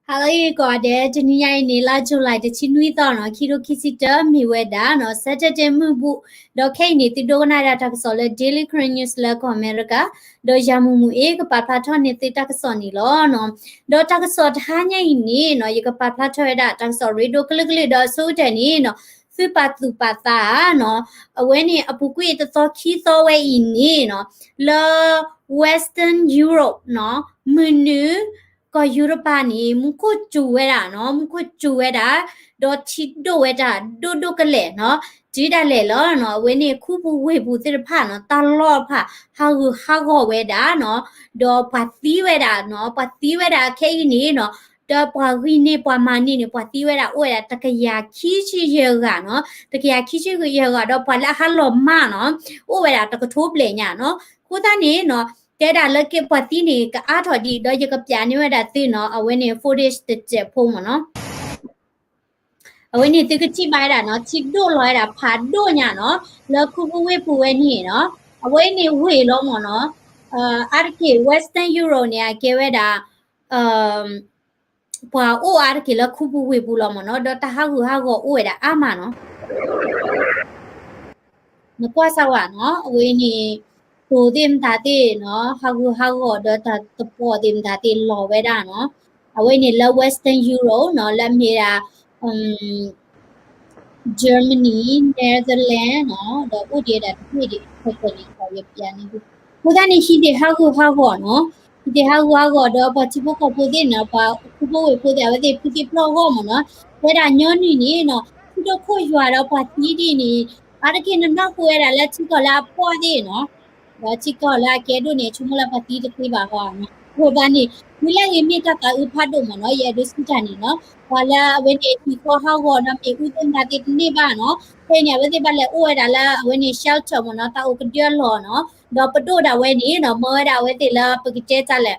哈喽，一个的，今年你拉出来的青绿岛呢，去到去是这米味的呢，现在这木不，到看你的多那的他个说了 Daily Current News 了个 America，到家木木一个把 platform 你的他个说你了呢，到他个说他呢ini呢，一个把 platform 的他个说 radio 个个到苏的你呢。คือปัจจุบันเนาะเว้นนี่อปุกุยตอคีตอเวอินนี่เนาะเล Western Europe เนาะมือนือก็ยุโรปานี่มุกุจูเวดาเนาะมุกุจูเวดาดอชิโดเวดาโดกะเลเนาะจีดาเลลอเนาะเว้นนี่คูปูเวปูติผาเนาะตลอดผาฮาโกเวดาเนาะดอปาติเวดาเนาะปาติเวดาแค่นี้เนาะดอปาวินี่ปามานี่เนี่ยปาติเวดาโอ้ยตะกะยาคีชิเยกะเนาะตะกะยาคีชิเยกะดอปาละฮัลโลมาเนาะโอ้เวดาตะกะทุบเลยเนี่ยเนาะคูตานี่เนาะแต่ดาลเก็บปาตินี่ก็อาทอดีดอยกะปยานี่เวดาติเนาะเอาเวนี่footage ตะเจพงเนาะเอาไว้นี่ตึกจิบายดาเนาะจิกโดลอยดาผาโดเนี่ยเนาะแล้วคูปูเวปูเวนี่เนาะเอาไว้นี่เวลอมเนาะอาร์เคเวสเทิร์นยูโรเนี่ยเกเวดาปว่าโออาร์เคแล้วคูปูเวปูลอมเนาะดอตาฮากูโอเวดาอามาเนาะนกว่าสวะเนาะเอาไว้นี่โตเต็มตาเตเนาะฮากูดอตาตะปอเต็มตาเตลอเวดาเนาะเอาไว้นี่แล้วเวสเทิร์นยูโรเนาะแล้วมีดาGermany, Netherlands, no, the Udia that we did quickly for your piano. Putani he de hago, no? De hago, the Patibuco put in about people put out they put it pro home, no? There are none, no. Put a coach you are up at Tidini. I can not where I let you go up for the no. But you call like a donation chumula pati the Kiba. Robani, we let him meet up a Upadoma, no? Yeah, this Kitani, no? Wala when it ko hago na me utin natin ni ba no kaya wala ba le o dala when it shelter mo no ta o kdio lo no do padu da when ni no mo da we ti la pagite ta le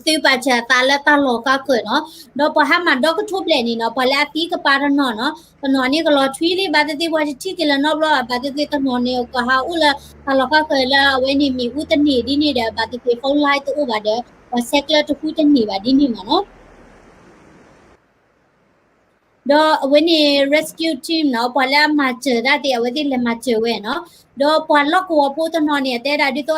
ซื้อปาชาตาและตาโลก็เกิดเนาะดอปหามันดอกก็ทุบเลยนี่เนาะพอแล้วตีก็ปาระนอเนาะตนอนี่ก็รอทวีนี่บาดติว่าที่กินแล้วนอบรอบาดติตนอนี่ก็หาอุละตาโลก็เกิดแล้วเวนี่มีอุตนี่ดินี่เด้อบาดติเขาไล่ตัวบาดเด้อว่าเซกเลตุอุตนี่บาดดินี่มาเนาะดอเวนี่ rescue team เนาะพอแล้วมาเจอได้ที่เอาไว้ที่เลยมาเจอเว้เนาะดอพอล็อกหัวผู้ตนอเนี่ยแต่ได้ดิตัว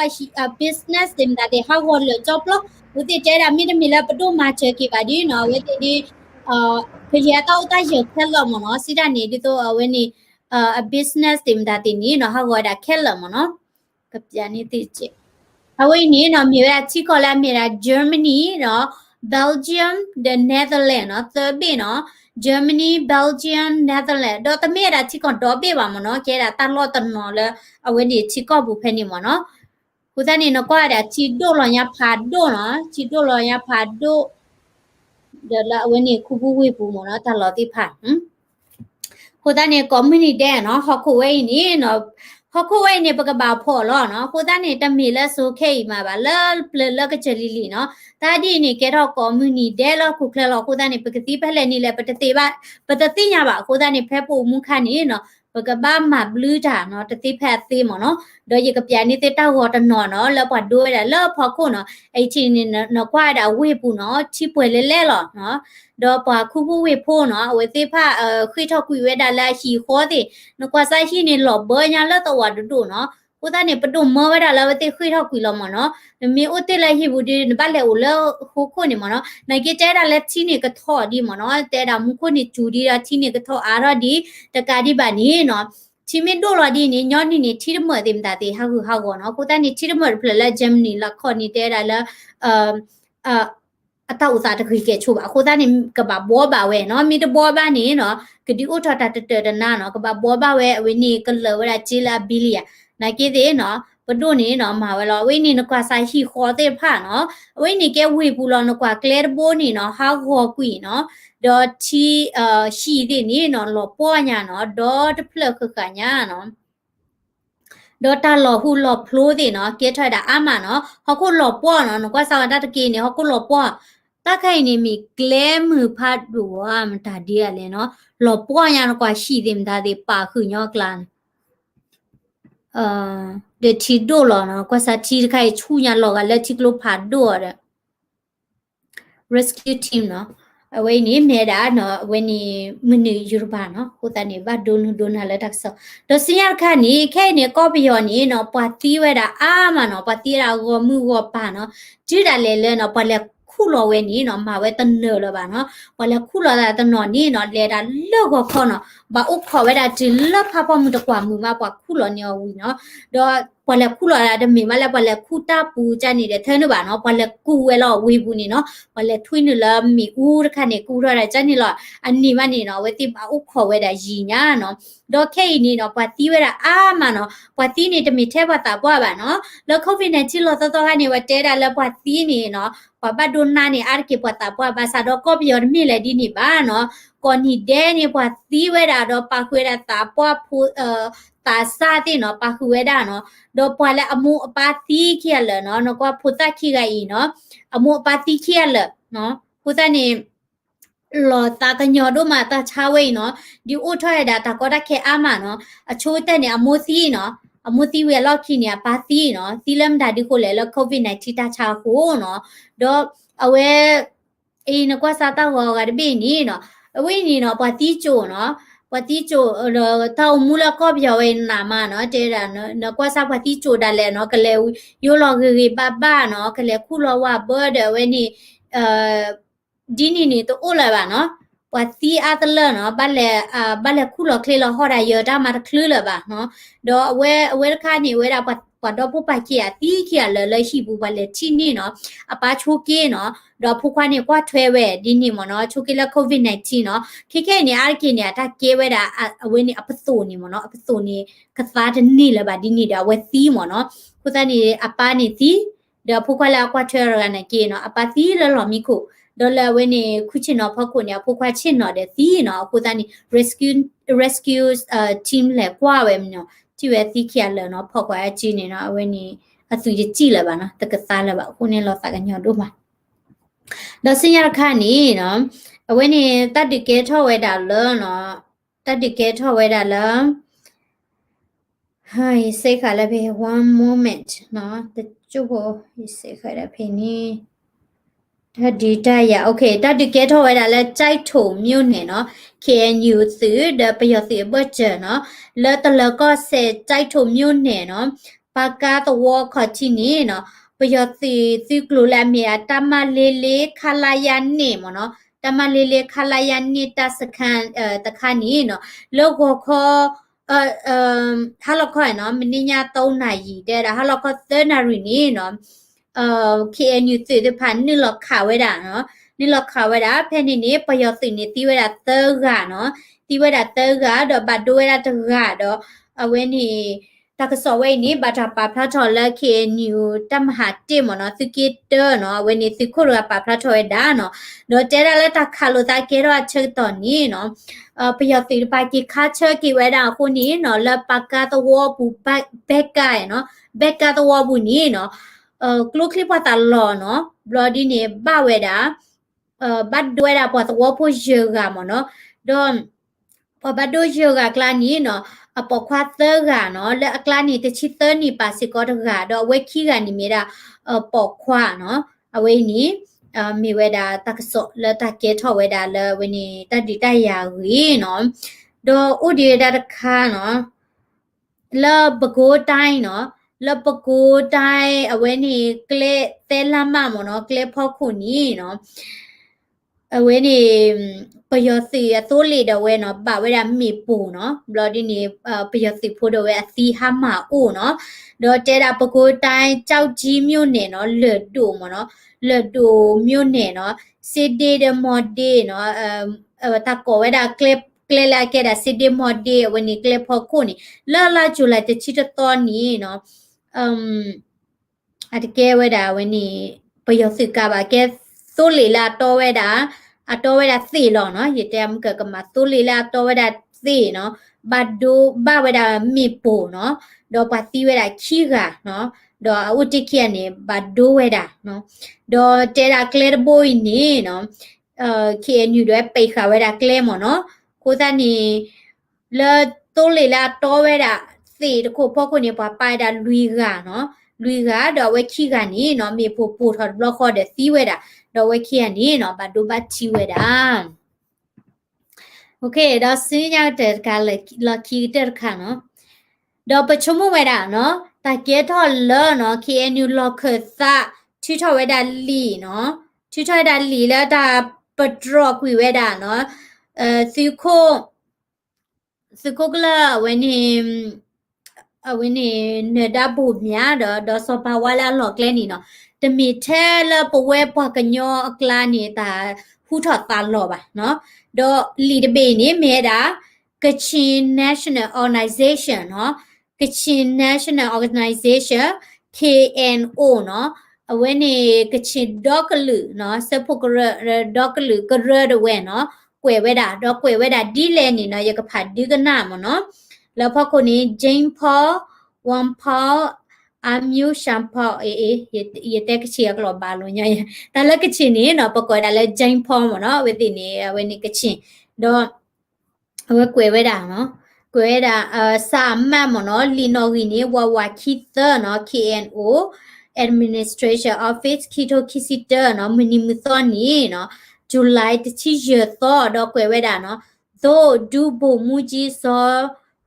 business ทีมได้ที่หาคนเลยจบล็อกอุติเจรามีดมีละปดุมาเจอกี่บาดีเนาะเวทีดีพยาต้าอุตาเยอะแค่ละมั้งเนาะสิดานี่ดิตัวเวนี่business ทีมดาตินี่เนาะเขาก็ได้แค่ละมั้งเนาะกับยานี่ติเจเอาไว้นี่เนาะมีเวลาที่ก็แล้วมีละ Germany เนาะ Belgium the Netherlands เนาะตัวบีเนาะ Germany Belgium Netherlands ดอตเมียละที่ก่อนดอบีว่ามั้งเนาะแค่ละตลอดตนอแล้วเอาไว้นี่ที่ก็บุเพนี่มั้งเนาะกูตานี่เนาะก็ได้ที่โดลอยาพาโดเนาะที่โดลอยาพาโดเดี๋ยวละวันนี้คูบูวิปูมั้งเนาะตลอดที่ผ่านกูตานี่ก็ไม่ได้แดเนาะฮอกคูเวนี่เนาะฮอกคูเวนี่ปะกะบ่าวพอล้อเนาะกูตานี่ตะมีละโซเคมาบาละเปลละกะเจลิลีเนาะตาดีนี่แกทอคอมมูนิเดละคุเคละกูตานี่ปกติเพลนี่แหละปกติญาบะกูตานี่แพ้ปูมุคันนี่เนาะปะกะบ้ามาบลูจาเนาะตติแพ้ติหมอเนาะโดยกะปยานี่เตตาวอตนอเนาะแล้วปะด้วยแล้วพอคุเนาะไอ้ทีนี่เนาะกว่าดาเวปูเนาะที่ป่วยเล่ๆหรอเนาะดอปะคูบูเวโพเนาะเวติพะคุยทอคุยเวดาลาฮีโคติเนาะกว่าไซฮีนี่หลอบเบญาละตวะดุเนาะกูตานี่ปะดุมเวดาลาเวติคุยทอคุยลอมเนาะมีอุติลาฮีบูดิบาเลอุลฮูโคนี่มเนาะนายเกเจดาละทีนี่ก็ทอดีมเนาะแต่ดามุโคนี่จูดีราทีนี่ก็ทออาราดีตะกาดีบานี่เนาะชิมิดูลอดีนี่ย้อนนี่ที่เหมือนเดิมตาตีฮากูเนาะกูตานี่ที่เหมือนเพลละเจมนี่ละคอนี่เตดาละอัตอุตสาหะคือเกชูบะกูตานี่กะบะบัวบาเวเนาะมีตะบัวบานี่เนาะกะดิอุทอตาตะนาเนาะกะบะบัวบาเวเวนี่กะเลวละจิลาบิลียนาเกเดเนาะปดุนี่เนาะมาเวลาเวนี่นกว่าไซฮีคอเตพาเนาะเวนี่แกวีปูลอนกว่าเคลร์โบนี่เนาะฮาโกกุยเนาะดอที่ชีดินี่เนาะลอป้อญาเนาะดอตเพลคือกันญาเนาะดอตาลอฮูลอพลูดิเนาะเกทอยดาอามาเนาะฮอกูลอป้อเนาะนกว่าซาวันตะกีนี่ฮอกูลอป้อตะไคนี่มีเคลมือพัดดัวมันตาเดียเลยเนาะลอป้อญานกว่าชีดิมตาเดปาคือยอกลานเดทีโดลอเนาะกว่าซาทีไคชูญาลอกะละทิกโลพาดัวเด rescue team เนาะအဝေးနေမဲတာနော်အဝေးနေမနေယူပါနော်ကိုတနေဘာဒွန်းဒွန်းဟာလက်တက်ဆောတော့စရခါနေခဲနေကောပယောနေနော်ပွားတီးဝဲတာအာမနော်ပွားတီးတာကိုမှုကိုပါနော်ကြည့်တာလေလေနော်ပွားလက်ခုလောဝဲနေနော်မှာဝဲတနော်လောပါနော်ပွားလက်ခုလောတာတနော်နေနော်လေတာလော့ကိုခေါနော်ဘာဥခေါ်ဝဲတာဒီလော့ဖဖမှုတကွာမှုမှာပွားခုလောနေဝီနော်တော့ပွားလက်ခုလောတာတမေမလက်ပွားလက်ခုတာပူကြနေတဲ့ထဲနော်ပါနော်ပွားလက်ကူဝဲလောဝေဘူးနေနော်ပွားလက်ထွေးနေလားမီဦးတခါနေကူရတာကြနေလောအနီမနေနော်ဝဲတိဘာဥခေါ်ဝဲတာရီညာနော်တော့ခဲနေနော်ပွားတီးဝဲတာအာမနော်ပွားတီးနေတမီထဲပါတာပွားပါနော်လော COVID-19 လောတော့ကနေဝဲတဲတာလောပွားတီးနေနော်ပွားဘဒွန်းနာနေအာကေပွားတာပွားဘာသာတော့ကော့ပြောမိလေဒီနေပါနော်ကောနီဒဲနေပွားတီးဝဲတာတော့ပါခွေတာတာပွားဖူတာစားတဲ့နော်ပါခွေတာနော်တော့ပွားလဲအမှုအပါတီးခဲလနော်နော်ကွာဖူတာခိကဤနော်အမှုအပါတီးခဲလနော်ဖူတာနေလောတာကညောတို့မှာတာချာဝဲနော်ဒီဥထွဲတာတာကောတာခဲအာမနော်အချိုးတက်နေအမှုစီနော်အမှုစီဝဲလောက်ခိနေပါတီးနော်တီလမ်ဒါဒီကိုလေလော COVID-19 တာချာကိုနော်တော့အဝဲအေးနကွာစာတာဟောကတပိနီနော်အဝိနီနော်ပါတီးချိုနော်ပါတီးချိုတောင်မူလကောပြောဝဲနာမနော်တဲတာနော်ကွာစာပါတီးချိုဒါလဲနော်ကလေယိုလောဂီပပနော်ကလေခုလောဝဘောဒဝဲနီဒီနီတော့အိုလာပါနော်ပတီအတလနော်ဘာလဲခုလောခလေလောဟောတာရတာမှာခလလပါနော်တော့အဝဲခါနေဝဲတာပတ်တော့ပပကီအတီးခရလဲရှိဘူးဘာလဲချီနေနော်အပါချိုကေနော်တော့ဖူခွားနေကွာထွဲဝဲဒီနေမနော်ချိုကေလ COVID-19 နော်ခေခဲနေအားကေနေတာကေဝဲတာအဝဲနေအပစိုးနေမနော်အပစိုးနေကစားတဲ့နေလဲပါဒီနေတာဝဲသီးမနော်ခုသနေအပါနေသီးတော့ဖူခွားလာကွာထွဲရနေကေနော်အပါသီးလောမီကိုဒေါ်လာဝင်းနေခုချင်တော့ဖောက်ကိုနေဖုတ်ခွာချင်တော့တဲ့သီးနော်အခုတန်း rescue team လဲကွာဝဲမနော်ကြည့်ဝဲသီးခရလဲနော်ဖောက်ခွာကြည့်နေနော်အဝင်းနေအသူကြည့်လဲပါနော်တကစားလဲပါခုနေလောတာကညောတို့မှာတော့စင်ရခါနေနော်အဝင်းနေတတ်တကဲထောက်ဝဲတာလောနော်တတ်တကဲထောက်ဝဲတာလောဟိုင်းစိတ်ခါလဲဖေ one moment နော်တချို့ဟိုစိတ်ခါလဲဖေနေဒီတရโอเคတတကဲထော်ဝဲတာလဲကြိုက်ထုံမြို့နယ်နော် KNU သဒပယစီဘတ်ချာနော်လဲတလကဆဲကြိုက်ထုံမြို့နယ်နော်ပါကာတဝခချီနေနော်ပယစီကလိုလာမီယာတမလေးလေးခလာယန်နေမနော်တမလေးလေးခလာယန်နေတာစခန်တခါနေနော်လောကခောဟာလခွဲနော်မင်းညာ3နာရီတဲ့ဟာလခွ3နာရီနေနော်KNU တဲ့ဖန်နိလခါဝဲတာနော်နိလခါဝဲတာဖဲနေနေပယောသိနေတီဝဲတာတဲကနော်တီဝဲတာတဲကတော့ဘတ်ဒိုဝဲတာတကတော့အဝဲနေတကစောဝဲနေဘာတာပါဖလာထော်လက် KNU တမဟာတေမနော်သကီတနော်အဝဲနေသခုရပါဖလာထော်ဝဲတာနော်တော့တဲရလက်တခါလို့တာကေတော့ချက်တော်နေနော်ပယောသိပါကီခါချက်ကေဝဲတာခုနေနော်လပကတော့ဘူဘက်ကဲနော်ဘက်ကတော့ဘူးနေနော်ကလုခလိပတာလောနော်ဘလဒီနေဘဝဲတာဘတ်ဒွဲတာပေါ်တော့ဖို့ရကမနော်တော့ပဘတ်ဒိုရကကလာနီနော်အပခွာသကနော်လက်အကလာနီတချီသနီပါစီကောတကတော့ဝဲခီကနေမီတာပေါ်ခွာနော်အဝဲနီမိဝဲတာတကစောလက်တကဲထော်ဝဲတာလဲဝဲနီတတိတရာကြီးနော်တော့ဥဒီတာတခါနော်လဘကိုတိုင်းနော်လပကိုတိုင်းအဝဲနေကလေတဲလမမနော်ကလေဖောက်ခုနီနော်အဝဲနေပယောစီအတိုးလေတော့ဝဲနော်ပါဝဲတာမိပူနော်ဘလော်ဒီနေပယောစီဖို့တော့ဝဲအသီဟမအိုနော်တော့တဲတာပကိုတိုင်းကြောက်ကြီးမြို့နယ်နော်လွတ်တူမနော်လွတ်တူမြို့နယ်နော်စစ်ဒေဒမော်ဒေနော်တကောဝဲတာကလေလာကဲတာစစ်ဒေမော်ဒေဝဲနေကလေဖောက်ခုနီလာဂျူလာတချီတော်နီနော်အတကဲဝဲတာဝင်းနီပယောစစ်ကပါကဲသိုးလီလာတော်ဝဲတာအတော်ဝဲတာသိလောနော်ရတဲ့မကကမသိုးလီလာတော်ဝဲတာသိနော်ဘတ်ဒိုဘဝဲတာမိပိုနော်တော့ပါတိဝဲတာခီကနော်တော့အဝတိခိကနေဘတ်ဒိုဝဲတာနော်တော့တဲတာကလဲဘိုးနေနော်KNU တွေပိတ်ခါဝဲတာကလဲမနော်ကိုသနီလဲသိုးလီလာတော်ဝဲတာသိတခုဖောက်ခုနေပါပိုက်တာလူကနော်လူကတော့ဝဲခိကနေနော်မေဖို့ပို့ထော်ဘလော့ခေါ်တဲ့သီးဝဲတာ ดอเวเขียนนี่เนาะบาดูบาชิเวดาโอเคดอซื้อยาเด็ดกันเลยลอคีเด็ดค่ะเนาะดอประชุมเวดาเนาะตาเกทอลเลเนาะ KNU ลอเคซะที่ทอเวดาลีเนาะที่ทอเวดาลีแล้วดาปดรอคุยเวดาเนาะซิโคกละwhen he neda bu mya do so pa wala lo kle ni no de mi the la pwe pa kanyo akla ni ta hu thot ta lo ba no do li de be ni me da Kachin National Organization no Kachin National Organization KNO no when he Kachin doklu no sepukra doklu kra de we no kwe we da do kwe we da di le ni no ya ka phat di ka na mo no แล้วพอคนนี้เจนพอวังพออามิวชัมพอเยเตกเชียกลอบาลุญะแต่ละกชินนี่เนาะปกติแล้วเจนพอมเนาะเวทีนี้เวนี่กชินดอเวกวยเวดาเนาะกวยดาสามแม่มเนาะลีโนกินี่วาคิเตอร์เนาะ KNO Administration Office คิโตคิซิเตอร์เนาะมินิมุตอนี่เนาะ July ที่เยอะต่อดอกวยเวดาเนาะโตดูบูมูจิซอ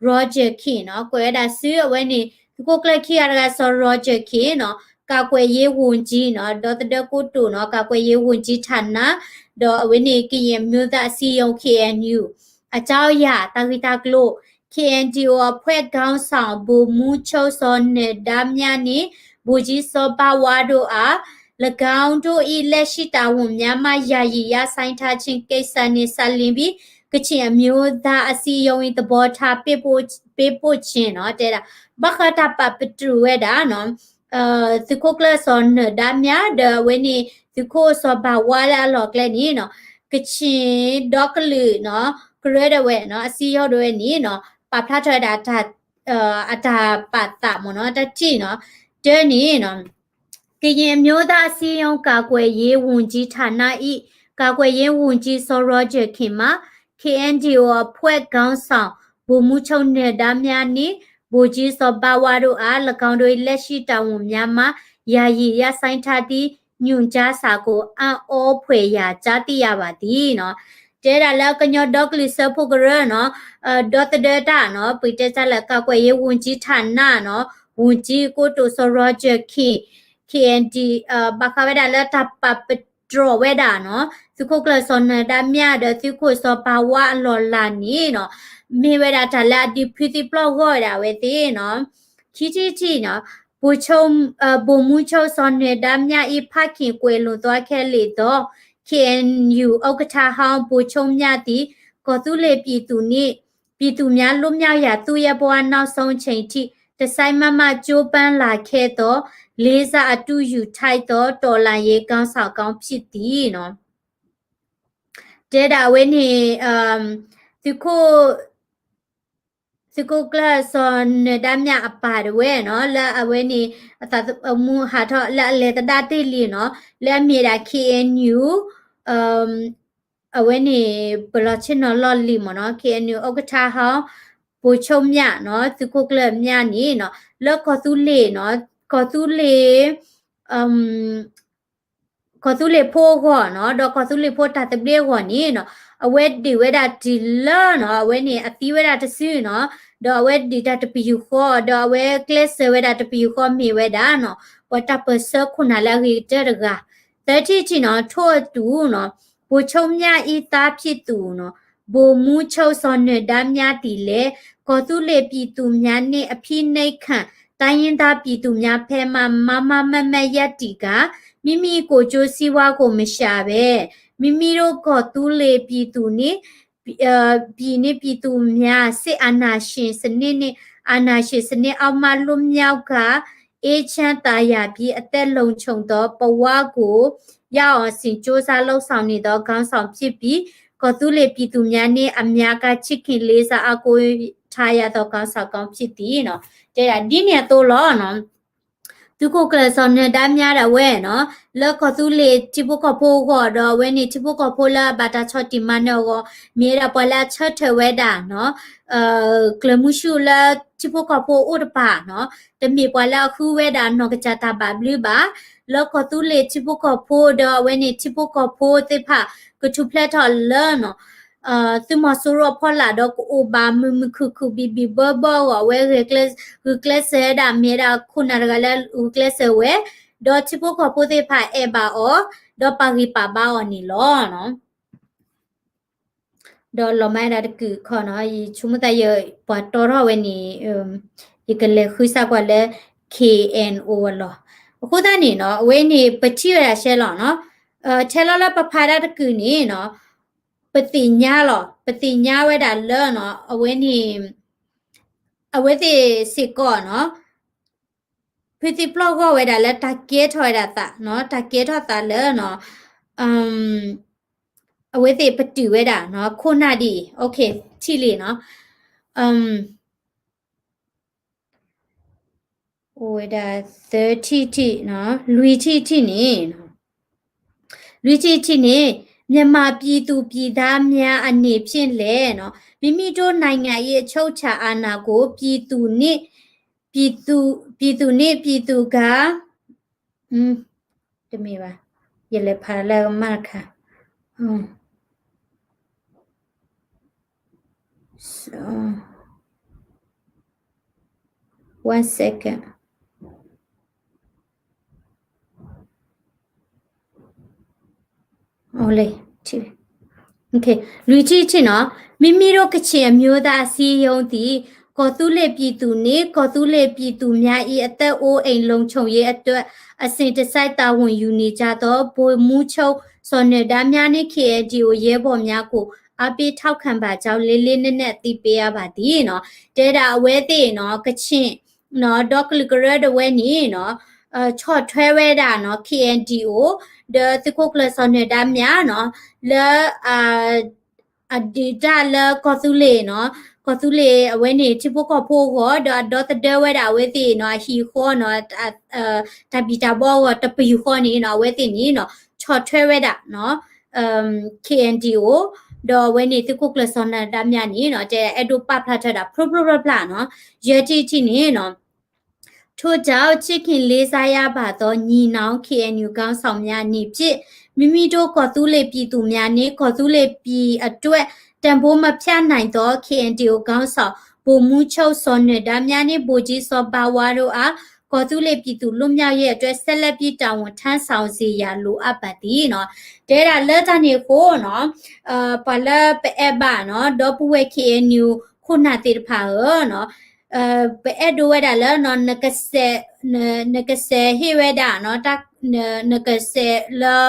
Roger King เนาะကွယ်ဒါဆူအဝဲနေကိုကလခိရကဆော Roger King เนาะကာကွယ်ရေးဝန်ကြီးเนาะဒေါ်တဒကိုတူเนาะကာကွယ်ရေးဝန်ကြီးဌာနဒေါ်အဝဲနေကရင်မြို့သားအစည်းအရုံး KNU အကြောင်းအရာတာဂီတာကလို့ KNDO အဖွဲ့ခေါင်းဆောင်ဘူမူချုပ်စောနဲ့ဒါမြနေဘူကြီးစောပါဝါတို့အား၎င်းတို့ဤလက်ရှိတာဝန်များမှယာယီရဆိုင်ထားခြင်းကိစ္စနှင့်ဆက်လင်းပြီးကချင်အမျိုးသားအစည်းအရုံး၏သဘောထားပေးပို့ခြင်းเนาะတဲ့ဘခတာပပတူဝဲတာเนาะသခုကလဆောနဒါမြဒဝဲနေသခုဆောဘဝါလာလောကလဲနီเนาะကချင်ဒေါကလူเนาะကရဒဝဲเนาะအစည်းအရုံးတွေနီเนาะပပထတာအတာပတာမเนาะတတိเนาะတဲနီเนาะကရင်မျိုးသားအစည်းအရုံးကာကွယ်ရေးဝန်ကြီးဌာန၏ကာကွယ်ရေးဝန်ကြီးစောရောဂျ်ခင်မှာ KNDO အဖွဲ့ခေါင်းဆောင်ဘူမူချုပ်နဲ့ဒါများနှင့်ဘူကြီးစောပါဝါတို့အား၎င်းတို့လက်ရှိတာဝန်များမှယာယီရဆိုင်ထားသည့်ညွန်ကြားစာကိုအံ့ဩဖွယ်ရာကြားသိရပါသည်เนาะတဲဒါလောက်ကညောဒေါကလီဆပ်ဖို့ကရเนาะဒေါ်တဒတာเนาะပိတဲချလကကွယ်ရေးဝန်ကြီးဌာနเนาะဝန်ကြီးကိုတိုဆိုရောဂျ်KND ဘခဝဲဒါလက်တပ်ပပဒရဝဲဒါเนาะသူခုကလစောနဒါမြဒသူခုစောပါဝါလော်လာနီเนาะမေဝဲဒါတလာဒီဖီတီပလော့ဟောဒါဝဲတီเนาะခီချီเนาะဘူမူချုံစောနဒါမြဤဖခင်ကွယ်လွန်သွားခဲ့လေတော့ KNU ဥက္ကဋ္ဌဟောင်းဘူချုံမြသည်ကောသူလေပြည်သူနှင့်ပြည်သူများလွတ်မြောက်ရာသူရဲ့ဘဝနောက်ဆုံးချိန်ထိတဆိုင်မမကြိုးပမ်းလာခဲ့တော့လေးစားအတူယူထိုက်တော့တော်လန်ရေးကောင်းဆောင်ကောင်းဖြစ်သည်เนาะတဲဒါဝဲနေသူကိုကလဆောနဒါမြအပါဒဝဲเนาะလာအဝဲနေအသမူဟာတော့လာလေတဒတိလီเนาะလဲမြေတာ KNU အဝဲနေဘလချင်းနော်လော်လီမနော် KNU ဥက္ကဋ္ဌဟောင်းဘူချုံမြနော်သူကိုကလမြနီနော်လောကောသူလေနော်ကောသူလေကောသူလေဖိုးကောနော်တော့ကောသူလေဖိုးတာတပြေကောနီနော်အဝဲဒီဝဲတာဒီလာနော်အဝဲနေအသီးဝဲတာတဆူနော်တော့အဝဲဒီတာတပီယူခောတော့အဝဲကလစ်ဝဲတာတပီယူခောမြေဝဲတာနော်ဝတာပစခုနာလာရီတရကတတိချီနော်ထို့တူနော်ဘူချုံမြဤသားဖြစ်သူနော်ဘူမူချုပ်စောနဒါမြတီလေကောသူလေပြည်သူများနှင့်အဖိနှိတ်ခန့်တိုင်းရင်းသားပြည်သူများဖဲမမရက်တီကမိမိကိုကြိုးစည်းဝါးကိုမရှာပဲမိမိတို့ကောသူလေပြည်သူနှင့်ပြည်သူများစစ်အာဏာရှင်စနစ်နှင့်အာဏာရှင်စနစ်အောက်မှလွတ်မြောက်ကအေးချမ်းသာယာပြီးအသက်လုံခြုံသောဘဝကိုရအောင်စင်စ조사လှုပ်ဆောင်နေသောခေါင်းဆောင်ဖြစ်ပြီးကောသူလေပြည်သူများနှင့်အများကချစ်ခင်လေးစားအကိုထားရသောခေါင်းဆောင်ကောင်းဖြစ်သည်เนาะတဲ့ဒါဒီနေတော့လောနော်သူကိုကလစောနဒါများတော့ဝဲနော်လောကောသူလေတိပုကဖိုးကောတော့ဝဲနေတိပုကဖိုးလာဘာတာချော့တီမနောကိုမြေရပလာချော့ထဝဲတာနော်ကလမှုရှူလာတိပုကဖိုးဥဒပါနော်တမီပလာခူဝဲတာနော်ကကြတာပါဘလူပါ แล้วก็ตุเลชิบุก็พูดเว้นชิบุก็พูดติผ่าก็ชุบเพลทอลเลอร์เนาะตุมาสุรพอลาดอกอุบามึคือบีเบอร์เวเรกเลสดาเมราคุณารกาลอุกเลสเวดอชิบุก็พูดติผ่าเอบาโอดอปาริปาบาอนี่ล้อเนาะดอลไม่ได้คือขอเนาะชุมตายปวดตัวเราเวนี่อีกเลยคือสักว่าเลย KNO ล้อခုသားနေเนาะအဝေးနေပတိရရှဲလောเนาะเชลละปะพาดตะกือนี่เนาะปฏิญญาလောปฏิญญาเวดาเลเนาะအဝေးနေအဝေးติสิก่อเนาะพิธีปลอกก็เวดาและตะเกียถอยดาตะเนาะตะเกียถอตาเลเนาะအဝေးติปฏิเวดาเนาะခုနာဒီโอเคที่ลีเนาะเวดา30ที่เนาะลุยที่นี่เนาะลุยที่นี่မြန်မာပြည်သူပြည်သားများအနေဖြင့်လဲเนาะမိမိတို့နိုင်ငံရဲ့အချုပ်အခြာအာဏာကိုပြည်သူကတမေပါရလေဖာလာမခါso 1 second ole โอเคလူချင်းเนาะမိမိတို့ကချင်အမျိုးသားစီယုံသည်ကောသူလေပြည်သူနေကောသူလေပြည်သူများဤအသက်အိုးအိမ်လုံးချုံရဲ့အတွက်အစဉ်တစိုက်တာဝန်ယူနေကြသောဗိုလ်မှူးချုပ်စော်နယ်သားများနှင့် KND ကိုရဲဘော်များကိုအပိထောက်ခံပါကြောင်းလေးလေးနက်နက်သိပေးရပါသည်เนาะတဲတာအဝဲသိเนาะကချင်เนาะဒေါကလကရဒဝဲနီเนาะချော့ထွဲဝဲတာเนาะ KNDO เดติโคกเลซอนเนดามยาเนาะเลอดีตาเลก็ตุเลเนาะก็ตุเลအဝဲနေချိပုကဖိုးကိုဒေါ်တဒဝဲတာဝဲတိเนาะဟီခေါ်เนาะတပီတာဘောတပီခေါ်နေเนาะဝဲတိနေเนาะချော့ထွဲဝဲတာเนาะKNDO ဒေါ်ဝဲနေတိโคกเลซอนเนดามยาနေเนาะတဲ့အဲ့တို့ပဖလာထတာပရပလာเนาะရဲတိနေเนาะထို့ကြောင့်ချစ်ခင်လေးစားရပါသောညီနောင် KNU ကောင်းဆောင်များနေဖြင့်မိမိတို့ကော်သူလေပြည်သူများနှင့်ကော်သူလေပြည်အတွက်တန်ဖိုးမဖြတ်နိုင်သော KNDO ကောင်းဆောင်ဗိုလ်မှူးချုပ်စော်နယ်သားများနှင့်ဗိုလ်ကြီးစောပါဝါတို့အားကော်သူလေပြည်သူလွတ်မြောက်ရဲ့အတွက်ဆက်လက်ပြီးတာဝန်ထမ်းဆောင်စေရလိုအပ်ပါသည်เนาะတဲတာလက်တနေကိုเนาะပါလပအဘเนาะဒေါ်ပွေ KNU ခုနာတိဖာเนาะไปเอดูเวดาแล้วนอนนกเสเฮเวดาเนาะตักนกเสแล้ว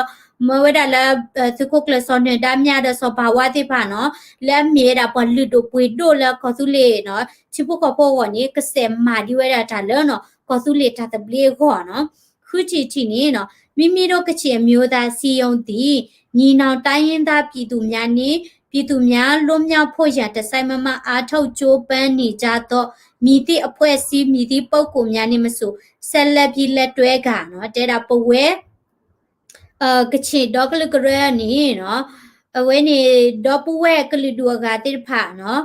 เมื่อเวดาแล้วทุกคนเลยสอนเนี่ยดามยาเดสภาวะที่ผ่านเนาะและมีดาปลุดปุยโดแล้วก็สุเลเนาะชิบุก็พอวันนี้กเสมาดีเวดาตาแล้วเนาะก็สุเลตาตะเบลก่อนเนาะคือที่นี้เนาะမိတို့ကချင်မျိုးသားစီယုံတီညီနောင်တိုင်းရင်းသားပြည်သူများနှင့်ပြည်သူများလွတ်မြောက်ဖို့ရန်တဆိုင်မမအားထုတ်ကြိုးပမ်းနေကြသောမိသည့်အဖွဲ့အစည်းမိသည့်ပုဂ္ဂိုလ်များနှင့်မဆိုဆက်လက်ပြီးလက်တွဲကเนาะတဲတာပဝဲကချင်ဒေါကလကရနီเนาะအဝဲနေဒေါပဝဲကလီဒူကတိဖာเนาะ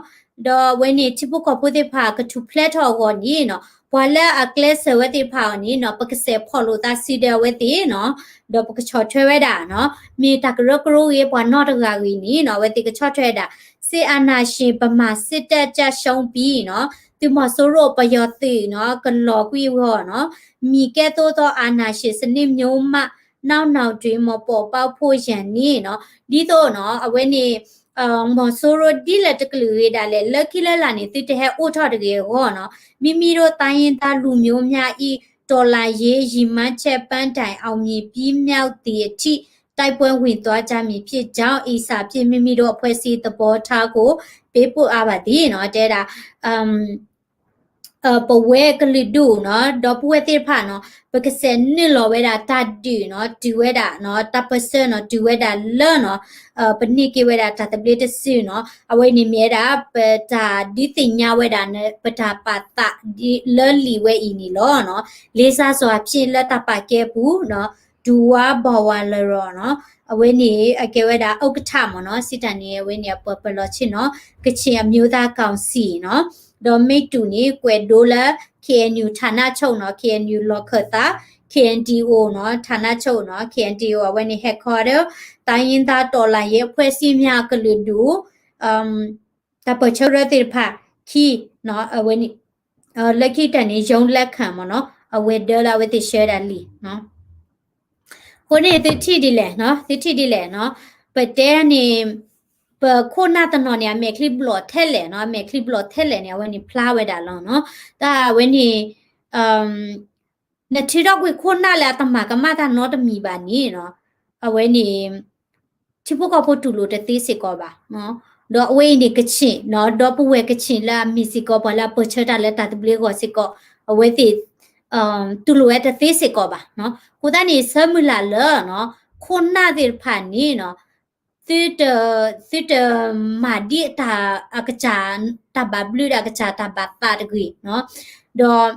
ဒေါဝဲနေချိပုကပုတိဖာကထုဖလက်ထောကိုနီเนาะဘွာလာအကလစဝတိဖာနီเนาะပကစေဖော်လို့တာစီဒဝဲတိเนาะဒေါပကချောထွဲဝဲတာเนาะမိတကရကရိုရေဘွာနော့တကဂီနီเนาะဝဲတိကချောထွဲတာစေအာနာရှင်ပမာစစ်တက်ကြရှုံးပြီးเนาะသူမဆိုရောပယောတိเนาะကလောကွေဟောเนาะမိကဲတိုးသောအာနာရှင်စနစ်မျိုးမှနောက်တွင်မပေါ်ပေါက်ဖို့ရန်နီเนาะဒီတော့เนาะအဝဲနေမဆိုရိုဒီလက်တကလူရတာလေလက်ခိလက်လာနေတိတဟဲအိုထော်တကယ်ဟောเนาะမိမိတို့တိုင်းရင်သားလူမျိုးများဤဒေါ်လာရေးရီမန်းချက်ပန်းတိုင်အောင်မြင်ပြီးမြောက်သည့်အထိတိုက်ပွဲဝင်သွားကြမည်ဖြစ်ကြောင်းဤစာဖြင့်မိမိတို့အဖွဲ့အစည်းသဘောထားကိုပေးပို့အပ်ပါသည်เนาะတဲတာปเวกลิดูเนาะดอปเวติพาเนาะปกเสนนี่ลอเวดาตาดีเนาะดีเวดาเนาะตาเปเซเนาะดีเวดาเลเนาะปนิกิเวดาตาตะเบลตสิเนาะอเวนี่เมดาเปตาดิติญาเวดาเนปตาปาตะดิเลลีเวอีนี่ลอเนาะเลซาဆိုဖြင့်လက်တပါကဲဘူးเนาะဒူဝါဘဝလရောเนาะအဝဲနေအကဲဝဲတာဥက္ကဋ္ဌမเนาะစစ်တန်နေဝဲနေပပလောချင်းเนาะကချင်အမျိုးသားကောင်စီเนาะဒေါ်မိတ်တူနီကွယ်ဒိုလာ KNU ဌာနချုပ်เนาะ KNU လောခတာ KNDO เนาะဌานะချုပ်เนาะ KNDO อ่ะวันนี้ headquarter တိုင်းရင်းသားတော်လှန်ရေးအဖွဲ့အစည်းများကလေးတို့တပချရတဲ့ဖာခီเนาะวันนี้လက်ခိတန်နေရုံလက်ခံမเนาะအဝဲဒေါ်လာဝဲတိ share တာလီเนาะကိုနေတိတိဒီလေเนาะတိတိဒီလေเนาะပတဲနေပခုနာတနော်နေမေကလစ်ဘလော့ထဲလေเนาะမေကလစ်ဘလော့ထဲလေနေวันนี้ဖလာဝဲတာလောเนาะဒါวันนี้နတိတော့ကိုခုနာလာတမကမတာနော်တမီပါနေเนาะအဝဲနေချိပုကဖို့တူလို့တသေးစစ်ကောပါเนาะတော့အဝဲနေကချင်เนาะတော့ပဝဲကချင်လာမီစီကောပါလာပချတာလက်တာတပလေးကိုစစ်ကောအဝဲတိတူလို့ရတသေးစစ်ကောပါเนาะကိုတနေဆမလာလောเนาะခုနာတဲ့ဖာနေเนาะစစ်တမာဒီတာအကချာတဘဘလူရကချာတဘတာတကွေเนาะတော့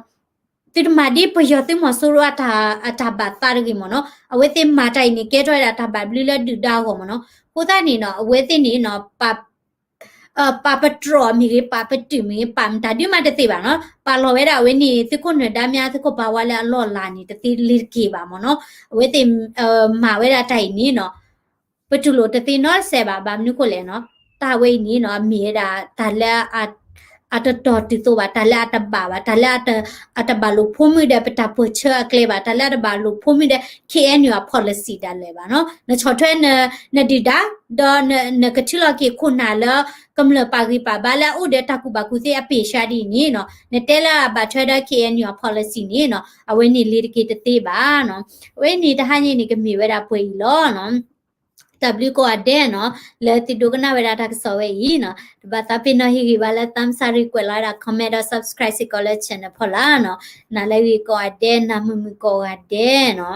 တိမဒီပယတိမဆိုရတာအတဘတာရဂီမနောအဝဲတိမာတိုင်နေကဲထွဲတာတဘဘလီလဒူဒါဟောမနောကိုသားနေနော်အဝဲတိနေနော်ပါပထရမီရီပါပတူမီပမ်တာဒီမတတိပါနော်ပါလောဝဲတာဝဲနေသခုနဒါများသခုပါဝါလာလောလာနေတတိလီကေပါမနောအဝဲတိမာဝဲတာတိုင်နေနော်ပတူလိုတတိနော်ဆဲပါဘာမျိုးကိုလဲနော်တာဝဲနေနော်မြေတာဒါလက်အတတော်တီတော့တလာတဘာဝတလာအတဘလူဖုံးမိတဲ့ပတာပချာကလေးပါတလာတဘလူဖုံးမိတဲ့ KNU policy တလဲပါနော်နချောထွဲနဒီတာဒေါ်နကချလကေခုနာလကမ္လပါဂီပါဘာလာဥဒတကူဘကူစီအပေရှာဒီနီနော်နတဲလာဘာထွဲတဲ့ KNU policy နီနော်အဝဲနေလီကေတသေးပါနော်ဝဲနေတဟညနေကမြေဝဲတာပွေလောနော်W ko ade no le ti dogana wera ta so we yi no ba ta pin no hi gi ba la tam sa ri kwet la da comment or subscribe si ko le channel phola no na le wi ko ade na mu ko ade no